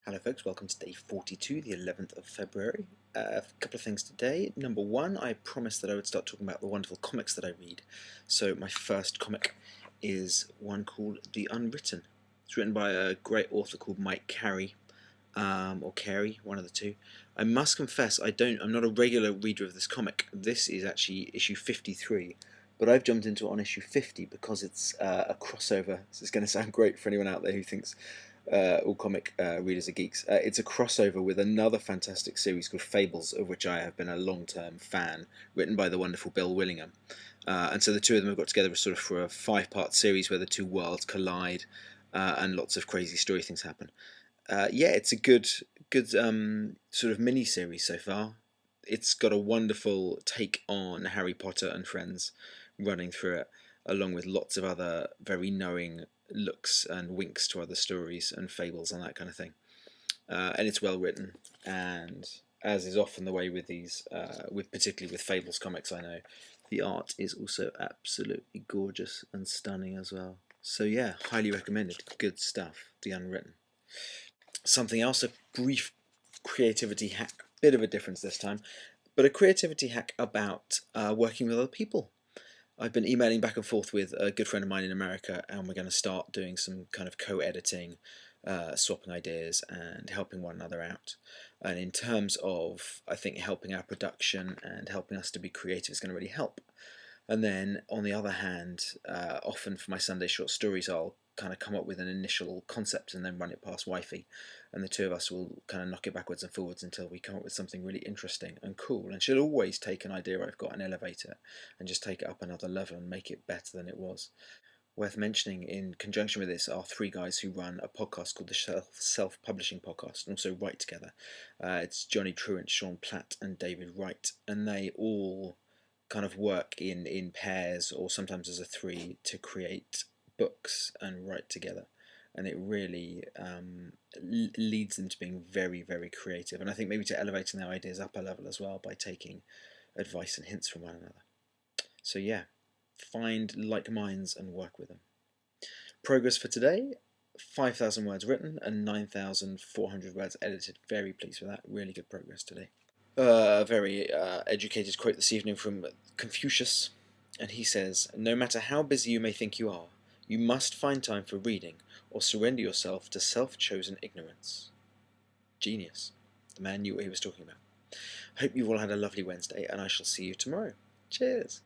Hello folks, welcome to day 42, the 11th of February. A couple of things today. Number one, I promised that I would start talking about the wonderful comics that I read. So my first comic is one called The Unwritten. It's written by a great author called Mike Carey, or Carey, one of the two. I must confess, I'm not a regular reader of this comic. This is actually issue 53, but I've jumped into it on issue 50 because it's a crossover. So it's going to sound great for anyone out there who thinks all comic readers are geeks. It's a crossover with another fantastic series called Fables, of which I have been a long-term fan, written by the wonderful Bill Willingham. And so the two of them have got together sort of for a 5-part series where the two worlds collide and lots of crazy story things happen. Yeah, it's a good sort of mini series so far. It's got a wonderful take on Harry Potter and friends running through it, along with lots of other very knowing looks and winks to other stories and fables and that kind of thing. And it's well written, and as is often the way with these, particularly with Fables comics, I know the art is also absolutely gorgeous and stunning as well. So yeah, highly recommended. Good stuff. The Unwritten. Something else, a brief creativity hack, bit of a difference this time, but a creativity hack about working with other people. I've been emailing back and forth with a good friend of mine in America, and we're going to start doing some kind of co-editing, swapping ideas and helping one another out. And in terms of, I think, helping our production and helping us to be creative is going to really help. And then, on the other hand, often for my Sunday short stories, I'll kind of come up with an initial concept and then run it past wifey, and the two of us will kind of knock it backwards and forwards until we come up with something really interesting and cool. And she'll always take an idea I've got and elevate it and just take it up another level and make it better than it was. Worth mentioning in conjunction with this are three guys who run a podcast called the Self-Publishing Podcast and also write together. It's Johnny Truant, Sean Platt and David Wright, and they all kind of work in pairs or sometimes as a three to create books and write together, and it really leads them to being very, very creative, and I think maybe to elevating their ideas up a level as well by taking advice and hints from one another. So yeah, find like minds and work with them. Progress for today: 5,000 words written and 9,400 words edited. Very pleased with that. Really good progress today. A very educated quote this evening from Confucius, and he says, "No matter how busy you may think you are, you must find time for reading, or surrender yourself to self-chosen ignorance." Genius. The man knew what he was talking about. Hope you've all had a lovely Wednesday, and I shall see you tomorrow. Cheers!